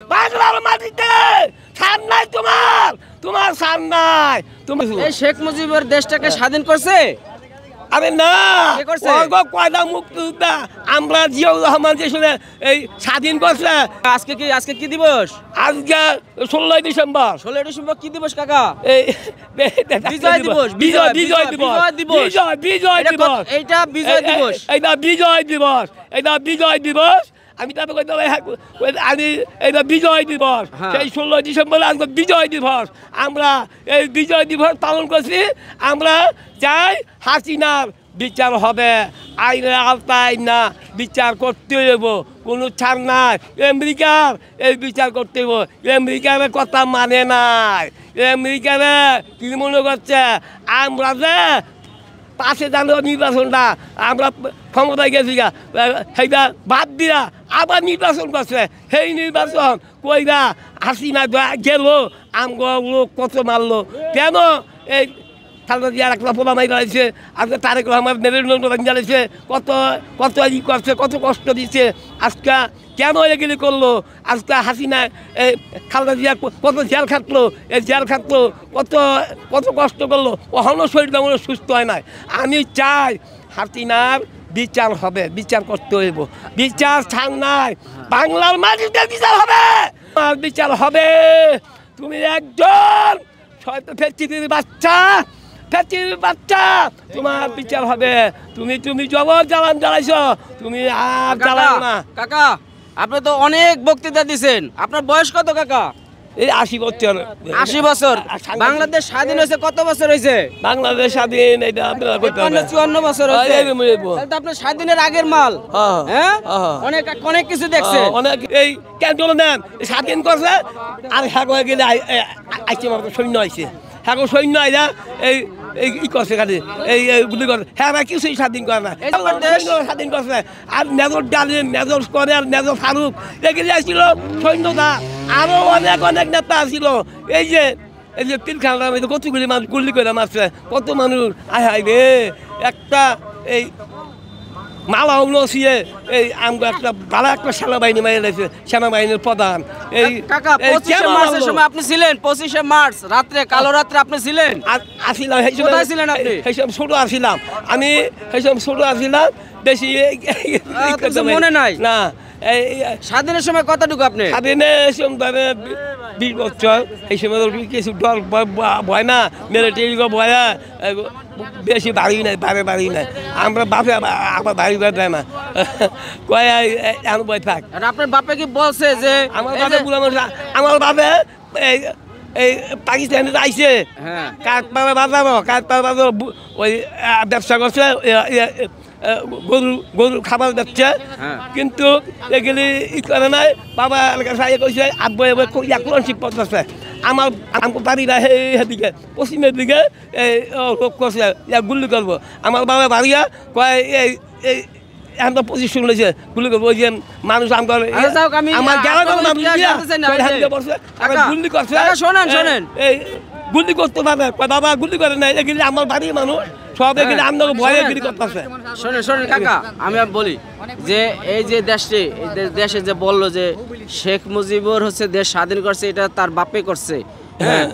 বাংলার মাটিতে ছাড় নাই তোমার, তোমার ছাড় নাই। তুমি এই শেখ মুজিবের দেশটাকে স্বাধীন করছে? আরে না, কয়টা মুক্তিযোদ্ধা আমরা জিয়াউর রহমান যে শুনে এই স্বাধীন করছে। আজকে কি দিবস? আজকে 16 ডিসেম্বর। 16 ডিসেম্বর কি দিবস কাকা? এই বিজয় দিবস। বিজয় বিজয় দিবস। বিজয় বিজয় দিবস। এইটা বিজয় দিবস। এইটা বিজয় দিবস। এইটা বিজয় দিবস। আমি তারপর আমি এটা বিজয় দিবস, সেই 16 ডিসেম্বর আজকে বিজয় দিবস। আমরা এই বিজয় দিবস পালন করছি। আমরা চাই হাসিনার বিচার হবে, আইনের আওতায় না বিচার করতে হইব, কোনো ছাড় নাই। আমেরিকার এই বিচার করতে হইব। আমেরিকার কথা মানে নাই। আমেরিকার কি মনে করছে আমরা যে 5 জানুয়ারি নির্বাচনটা আমরা ক্ষমতায় গেছি সেইটা বাদ দিয়া আবার নির্বাচন করছে। সেই নির্বাচন কইরা হাসিনা গেল, আমগো লোক কত মারলো কেন? এই খালেদা জিয়ার একটা পোলা মাই জ্বালাইছে, আজকে তারেক রহমান মেরুদণ্ড জ্বালাইছে, কত কত ই করছে, কত কষ্ট দিচ্ছে। আজকে কেন এগুলি করলো? আজকে হাসিনা এই খালেদা জিয়া কত জেল খাটলো, এই জেল খাটলো, কত কত কষ্ট করলো, অহনো শরীরটা মনে সুস্থ হয় নাই। আমি চাই হাসিনার বিচার হবে, বিচার করতে হইব। বিচার ছাড় নাই, বাংলার মাটিতে বিচার হবে, বিচার হবে। তুমি একজন ফেচির বাচ্চা, ফেচির বাচ্চা, তোমার বিচার হবে। তুমি জবর জ্বালান জ্বালাইছ, তুমি আর জ্বালাও না। কাকা আপনি তো অনেক বক্তৃতা দিছেন, আপনার বয়স কত কাকা? এই 80 বছর। 80 বছর। বাংলাদেশ স্বাধীন হয়েছে কত বছর হয়েছে? বাংলাদেশ স্বাধীন এটা আপনারা করতে হবে 54 বছর হয়েছে। তাহলে তো আপনি স্বাধীনের আগের মাল। হ্যাঁ, অনেক অনেক কিছু দেখছেন। অনেক এই কেন নেন স্বাধীন করছে আর হ্যাঁ হয়ে গেলে আইছে মাত্র সৈন্য আইছে, হ্যাঁ সৈন্য আইলা এই ই করছে খালি এই গুলি করছে। হ্যাঁ কিছুই স্বাধীন করে না, স্বাধীন করছে। আর মেজর ডালিম, মেজর করে আর মেজর ফারুক এগুলি আসছিল সৈন্যতা। আরো অনেক অনেক নেতা আসছিল। এই যে পিলখানা কতগুলি মানুষ গুলি করে মারছে, কত মানুষ। আয় হায় রে, একটা এই মালা নসিয়ে এই আমগো একটা ভালো একটা সেনাবাহিনী মারিয়ে দিয়েছে, সেনাবাহিনীর প্রধান। এই কাকা 25 মার্চের সময় আপনি ছিলেন? 25 মার্চ রাত্রে, কালো রাত্রে আপনি ছিলেন? আসিলাম। কোথায় ছিলেন আপনি? সেই সব ছোট আসিলাম আমি, সেই সব ছোট আসিলাম, বেশি মনে নাই না। এই স্বাধীনের সময় কতটুকু আপনি? স্বাধীনের সময় 20 বছর। এই সময় কিছু ডর ভয় না, মিলিটারি ভয় বেশি বাড়ি নাই, বাড়ি নাই। আমরা বাপে আবার বাড়ি দেয় না, কয় এমন ভয় থাক। আপনার বাপে কি বলছে যে আমার বাপে এই পাকিস্তানে আইছে কাঠপাড়া বাজারও, কাঠপাড়া বাজার ওই ব্যবসা করছে, গরু খাবার দিচ্ছে, কিন্তু এগুলি ই করে নাই। বাবা কাছে কইছে আব্বু কোরআনশিপ পড়তেছে। আমার বাড়িরা সেদিকে পশ্চিমের দিকে লোক করছে গুলি করবো। আমার বাবা বাড়িয়া কয় এই এখন তো পজিশন লইছে গুলি করবো। ওই যে মানুষ আমার গুলি করছে, শোনেন এই গুলি করতে পারে, বাবা গুলি করে নাই। এগুলি আমার বাড়ির মানুষ সব এগুলি আমরা ভয়ে গিরি করতেছে। শোনেন কাকা, আমি বলি যে এই যে দেশে যে বললো যে শেখ মুজিবুর হচ্ছে দেশ স্বাধীন করছে, এটা তার বাপে করছে। হ্যাঁ,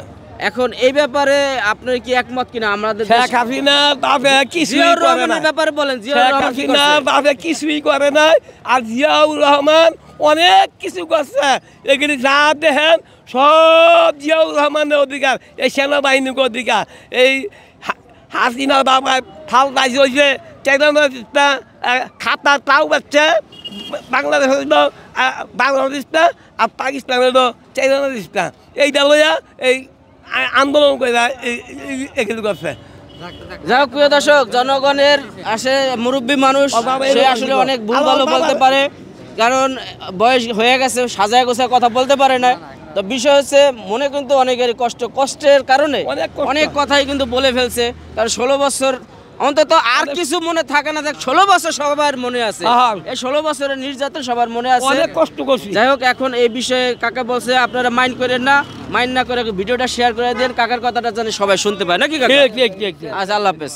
এখন এই ব্যাপারে আপনার কি একমত কিনা? আমাদের শেখ হাসিনার বাপে কিছুই করে না। ব্যাপারে বলেন। শেখ হাসিনার বাপে কিছুই করে নাই, আর জিয়াউর রহমান অনেক কিছু করছে। এগুলি যা দেখেন সব জিয়াউর রহমানের অধিকার, এই সেনাবাহিনীর অধিকার। এই হাসিনার বাবা ফাল রাইজ হয়েছে, চাইনা খাতা তাও পাচ্ছে। বাংলাদেশ হইল বাংলাদেশটা, আর পাকিস্তান হইল চাইনা। এইটা লইয়া এই আন্দোলন করে এগুলো করছে। যাই হোক প্রিয় দর্শক, জনগণের আসে মুরব্বী মানুষ, সে আসলে অনেক ভুল ভালো বলতে পারে, কারণ বয়স হয়ে গেছে, সাজায় গোছায় কথা বলতে পারে না। তো বিষয় হচ্ছে মনে কিন্তু অনেকের কষ্টের কারণে অনেক কথাই কিন্তু বলে ফেলছে। কারণ 16 বছর অন্তত আর কিছু মনে থাকে না, 16 বছর সবার মনে আছে। এই 16 বছরের নির্যাতন সবার মনে আছে, অনেক কষ্ট করছি। যাই হোক, এখন এই বিষয়ে কাকা বলছে আপনারা মাইন্ড করেন না, মাইন্ড না করে ভিডিওটা শেয়ার করে দেন, কাকার কথাটা জানি সবাই শুনতে পায় নাকি কাকা? ঠিক ঠিক ঠিক। আচ্ছা, আল্লাহ হাফেজ।